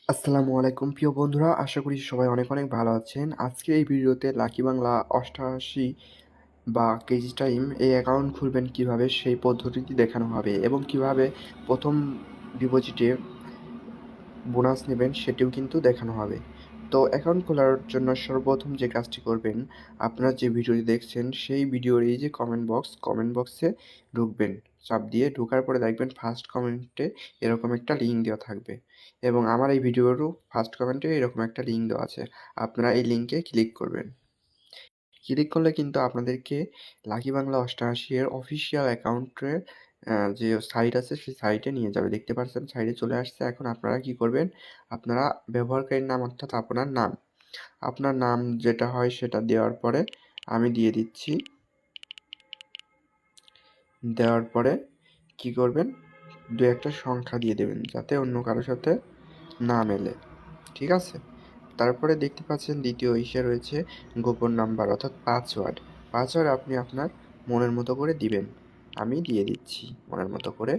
আসসালামু আলাইকুম প্রিয় বন্ধুরা, আশা করি সবাই অনেক অনেক ভালো আছেন। আজকে এই ভিডিওতে লাকি বাংলা 88 বা কেজি টাইম এই অ্যাকাউন্ট খুলবেন কিভাবে সেই পদ্ধতিটি দেখানো হবে এবং কিভাবে প্রথম ডিপোজিটে বোনাস নেবেন সেটিও কিন্তু দেখানো হবে। তো অ্যাকাউন্ট খোলার জন্য সর্বপ্রথম যে কাজটি করবেন, আপনারা যে ভিডিওটি দেখছেন সেই ভিডিওর এই যে কমেন্ট বক্সে ঢুকবেন। চাপ দিয়ে ঢোকার পরে দেখবেন ফার্স্ট কমেন্টে এরকম একটা লিঙ্ক দেওয়া থাকবে এবং আমার এই ভিডিওরও ফার্স্ট কমেন্টে এরকম একটা লিঙ্ক দেওয়া আছে। আপনারা এই লিঙ্কে ক্লিক করবেন। ক্লিক করলে কিন্তু আপনাদেরকে লাকি বাংলা 88 এর অফিসিয়াল অ্যাকাউন্টের যে সাইট আছে সেই সাইটে নিয়ে যাবে। দেখতে পাচ্ছেন সাইটে চলে আসছে। এখন আপনারা কি করবেন? আপনারা ব্যবহারকারীর নাম অর্থাৎ আপনার নাম যেটা হয় সেটা দেওয়ার পরে আমি দিয়ে দিচ্ছি। দেওয়ার পরে কি করবেন? ২-১টা সংখ্যা দিয়ে দেবেন যাতে অন্য কারো সাথে না মেলে। ঠিক আছে? তারপরে দেখতে পাচ্ছেন দ্বিতীয় ইসে রয়েছে গোপন নাম্বার অর্থাৎ পাসওয়ার্ড। পাসওয়ার্ড আপনি আপনার মনের মতো করে দিবেন। আমি দিয়ে দিচ্ছি মনের মতো করে।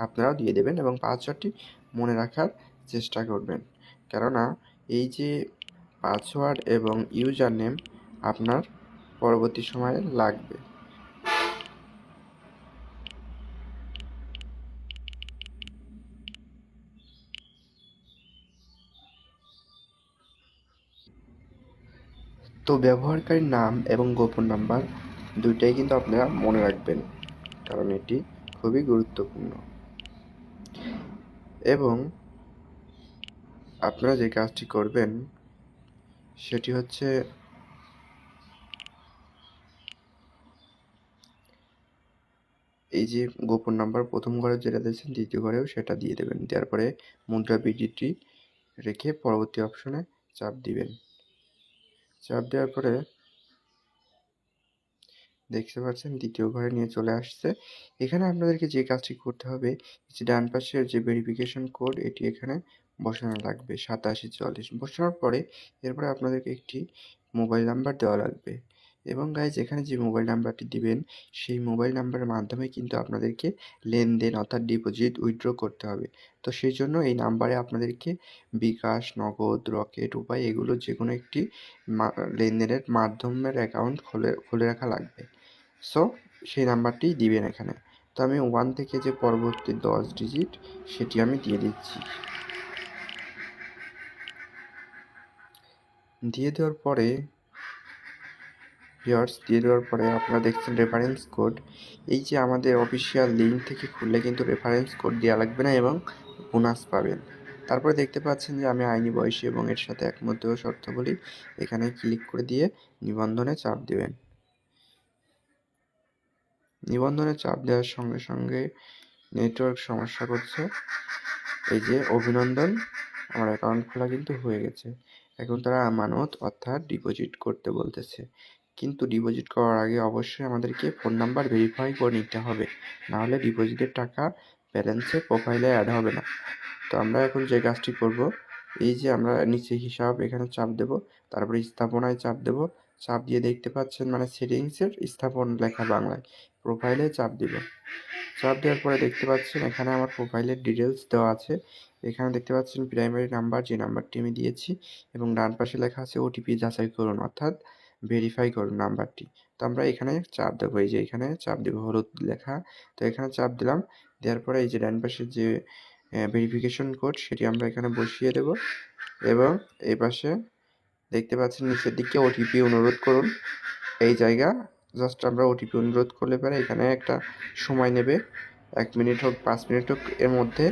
আপনারাও দিয়ে দেবেন এবং পাসওয়ার্ডটি মনে রাখার চেষ্টা করবেন। কেননা এই যে পাসওয়ার্ড এবং ইউজার নেম আপনার পরবর্তী সময়ে লাগবে। তো ব্যবহারকারীর নাম এবং গোপন নাম্বার দুইটাই কিন্তু আপনারা মনে রাখবেন, কারণ এটি খুবই গুরুত্বপূর্ণ। এবং আপনারা যে কাজটি করবেন সেটি হচ্ছে এই যে গোপন নাম্বার প্রথম ঘরে যেটা দিয়েছেন দ্বিতীয় ঘরেও সেটা দিয়ে দেবেন। দেওয়ার পরে মুদ্রা বিডিটি রেখে পরবর্তী অপশনে চাপ দিবেন। চাপ দেওয়ার পরে দেখতে পাচ্ছেন দ্বিতীয় ঘরে নিয়ে চলে আসছে। এখানে আপনাদেরকে যে কাজটি করতে হবে, যে ডান পাশের যে ভেরিফিকেশন কোড এটি এখানে বসানো লাগবে 8744। বসানোর পরে এরপরে আপনাদেরকে একটি মোবাইল নাম্বার দেওয়া লাগবে এবং গাইজ এখানে যে মোবাইল নাম্বারটি দিবেন সেই মোবাইল নাম্বারের মাধ্যমে কিন্তু আপনাদেরকে লেনদেন অর্থাৎ ডিপোজিট উইথড্র করতে হবে। তো সেই জন্য এই নাম্বারে আপনাদেরকে বিকাশ, নগদ, রকেট, উপায় এগুলো যেকোনো একটি লেনদেনের মাধ্যমের অ্যাকাউন্ট খুলে রাখা লাগবে। সো সেই নাম্বারটি দিবেন এখানে। তো আমি 1 থেকে যে পরবর্তী 10 ডিজিট সেটি আমি দিয়ে দিচ্ছি। দিয়ে দেওয়ার পরে আপনারা দেখছেন রেফারেন্স কোড। এই যে আমাদের অফিসিয়াল লিঙ্ক থেকে খুললে কিন্তু রেফারেন্স কোড দেওয়া লাগবে না এবং বোনাস পাবেন। তারপরে দেখতে পাচ্ছেন যে আমি আইনি বয়সী এবং এর সাথে একমত শর্তাবলী এখানে ক্লিক করে দিয়ে নিবন্ধনে চাপ দেবেন। নিবন্ধনে চাপ দেওয়ার সঙ্গে সঙ্গে নেটওয়ার্ক সমস্যা করছে। এই যে অভিনন্দন, আমার অ্যাকাউন্ট খোলা কিন্তু হয়ে গেছে। এখন তারা আমানত অর্থাৎ ডিপোজিট করতে বলতেছে, কিন্তু ডিপোজিট করার আগে অবশ্যই আমাদেরকে ফোন নাম্বার ভেরিফাই করে নিতে হবে, নাহলে ডিপোজিটের টাকা ব্যালেন্সে প্রোফাইলে অ্যাড হবে না। তো আমরা এখন যে কাজটি করব, এই যে আমরা নিচে হিসাব এখানে চাপ দেব, তারপরে স্থাপনায় চাপ দেব। চাপ দিয়ে দেখতে পাচ্ছেন মানে সেটিংসের স্থাপন লেখা বাংলায়, প্রোফাইলে চাপ দিব। চাপ দেওয়ার পরে দেখতে পাচ্ছেন এখানে আমার প্রোফাইলের ডিটেলস দেওয়া আছে। এখানে দেখতে পাচ্ছেন প্রাইমারি নাম্বার, যে নাম্বারটি আমি দিয়েছি, এবং ডান পাশে লেখা আছে ওটিপি যাচাই করুন অর্থাৎ ভেরিফাই করুন নাম্বারটি। তো আমরা এখানে চাপ দেবো, এই যে এখানে চাপ দেবো হলুদ লেখা। তো এখানে চাপ দিলাম। দেওয়ার পরে এই যে ডান পাশের যে ভেরিফিকেশন কোড সেটি আমরা এখানে বসিয়ে দেব এবং এই পাশে দেখতে পাচ্ছেন নিচের দিকে ওটিপি অনুরোধ করুন। এই জায়গা জাস্ট আমরা ওটিপি অনুরোধ করলে পরে এখানে একটা সময় নেবে, 1 মিনিট হোক 5 মিনিট হোক, এর মধ্যে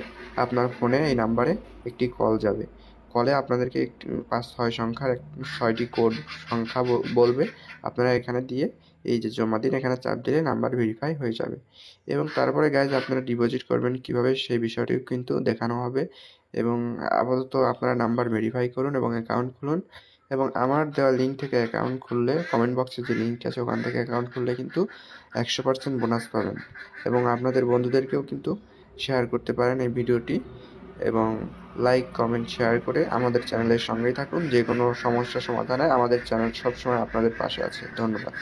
আপনার ফোনে এই নাম্বারে একটি কল যাবে। কলে আপনাদেরকে একটি 5-6 সংখ্যার 6টি কোড সংখ্যা বলবে। আপনারা এখানে দিয়ে এই যে জমা দিন, এখানে চাপ দিলে নাম্বার ভেরিফাই হয়ে যাবে। এবং তারপরে গাইজ আপনারা ডিপোজিট করবেন কীভাবে সেই বিষয়টিও কিন্তু দেখানো হবে। এবং আপাতত আপনারা নাম্বার ভেরিফাই করুন এবং অ্যাকাউন্ট খুলুন। এবং আমার দেওয়া লিঙ্ক থেকে অ্যাকাউন্ট খুললে, কমেন্ট বক্সে যে লিঙ্ক আছে ওখান থেকে অ্যাকাউন্ট খুললে কিন্তু 100% বোনাস পাবেন। এবং আপনাদের বন্ধুদেরকেও কিন্তু শেয়ার করতে পারেন এই ভিডিওটি, এবং লাইক, কমেন্ট, শেয়ার করে আমাদের চ্যানেলের সঙ্গেই থাকুন। যে কোনো সমস্যা সমাধানে আমাদের চ্যানেল সবসময় আপনাদের পাশে আছে। ধন্যবাদ।